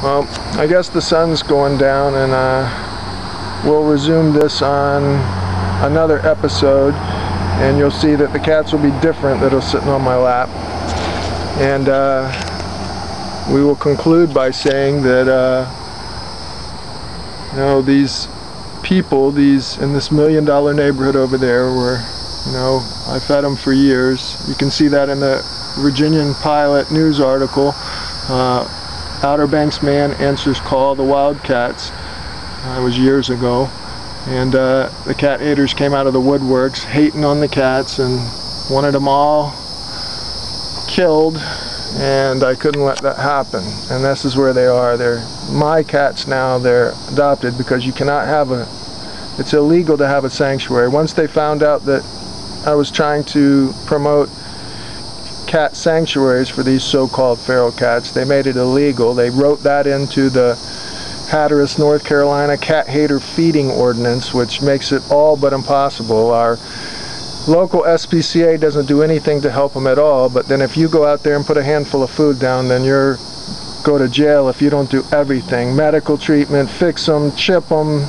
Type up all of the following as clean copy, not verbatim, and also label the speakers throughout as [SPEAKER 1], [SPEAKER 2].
[SPEAKER 1] Well, I guess the sun's going down, and we'll resume this on another episode, and you'll see that the cats will be different that are sitting on my lap. And we will conclude by saying that you know, these people, in this $1 million neighborhood over there, were, you know, I fed them for years. You can see that in the Virginian Pilot news article. Outer Banks man answers call, the Wildcats. It was years ago, and the cat haters came out of the woodworks hating on the cats and wanted them all killed, and I couldn't let that happen. And this is where they are. They're my cats now. They're adopted because you cannot have it's illegal to have a sanctuary. Once they found out that I was trying to promote cat sanctuaries for these so-called feral cats, they made it illegal. They wrote that into the Hatteras, North Carolina cat hater feeding ordinance, which makes it all but impossible. Our local SPCA doesn't do anything to help them at all, but then if you go out there and put a handful of food down, then you're go to jail if you don't do everything. Medical treatment, fix them, chip them,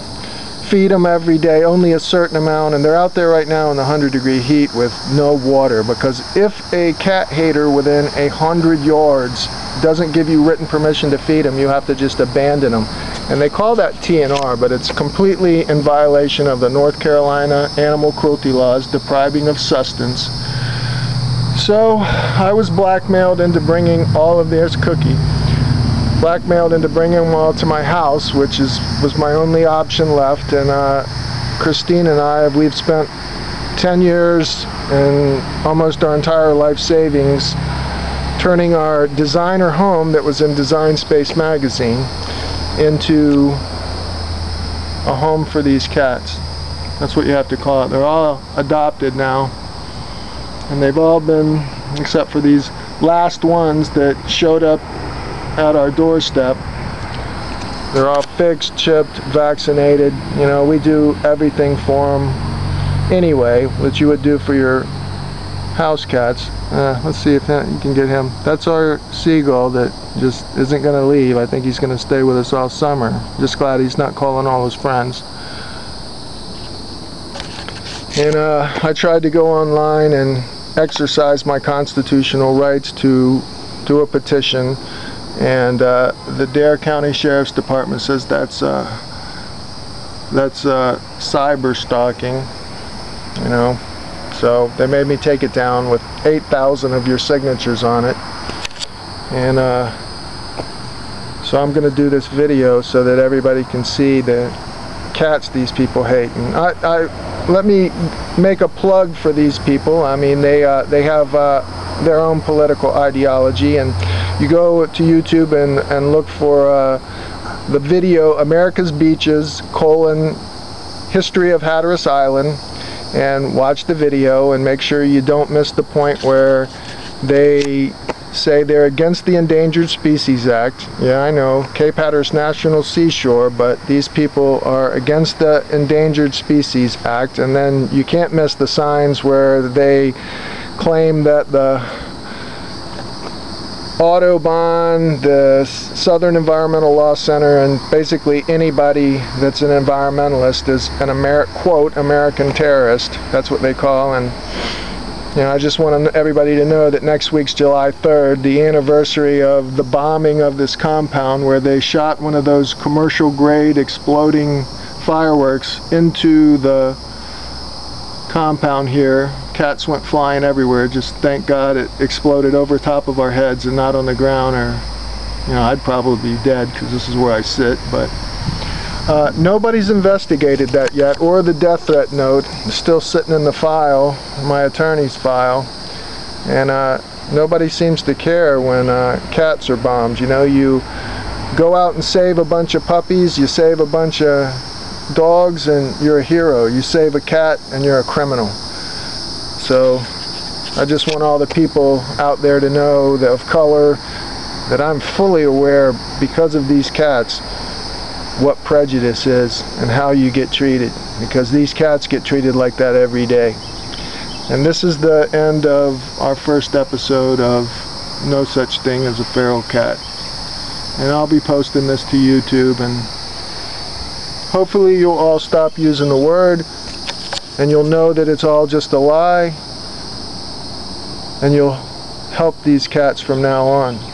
[SPEAKER 1] feed them every day, only a certain amount, and they're out there right now in the 100-degree heat with no water, because if a cat hater within 100 yards doesn't give you written permission to feed them, you have to just abandon them. And they call that TNR, but it's completely in violation of the North Carolina animal cruelty laws, depriving of sustenance. So I was blackmailed into bringing all of theirs Cookie. Blackmailed into bringing them all to my house, which was my only option left. And Christine and we've spent 10 years and almost our entire life savings turning our designer home that was in Design Space magazine into a home for these cats. That's what you have to call it. They're all adopted now, and they've all been, except for these last ones that showed up at our doorstep, they're all fixed, chipped, vaccinated. You know, we do everything for them anyway that you would do for your house cats. Let's see if you can get him. That's our seagull that just isn't going to leave. I think he's going to stay with us all summer. Just glad he's not calling all his friends. And I tried to go online and exercise my constitutional rights to do a petition, and the Dare County Sheriff's Department says that's cyber stalking, you know. So they made me take it down with 8,000 of your signatures on it, and so I'm going to do this video so that everybody can see the cats these people hate. And let me make a plug for these people. I mean, they have their own political ideology, and you go to YouTube and look for the video America's Beaches, History of Hatteras Island, and watch the video and make sure you don't miss the point where they say they're against the Endangered Species Act. Yeah, I know, Cape Hatteras National Seashore, but these people are against the Endangered Species Act. And then you can't miss the signs where they claim that the Audubon, the Southern Environmental Law Center, and basically anybody that's an environmentalist is an quote, American terrorist. That's what they call. And you know, I just want everybody to know that next week's July 3rd, the anniversary of the bombing of this compound where they shot one of those commercial grade exploding fireworks into the compound here. Cats went flying everywhere. Just thank God it exploded over top of our heads and not on the ground, or you know, I'd probably be dead because this is where I sit. But nobody's investigated that yet, or the death threat note is still sitting in the file, my attorney's file, and nobody seems to care when cats are bombed. You know, you go out and save a bunch of puppies, you save a bunch of dogs, and you're a hero. You save a cat and you're a criminal. So I just want all the people out there to know that of color, that I'm fully aware, because of these cats, what prejudice is and how you get treated, because these cats get treated like that every day. And this is the end of our first episode of No Such Thing as a Feral Cat. and I'll be posting this to YouTube, and hopefully you'll all stop using the word, and you'll know that it's all just a lie, and you'll help these cats from now on.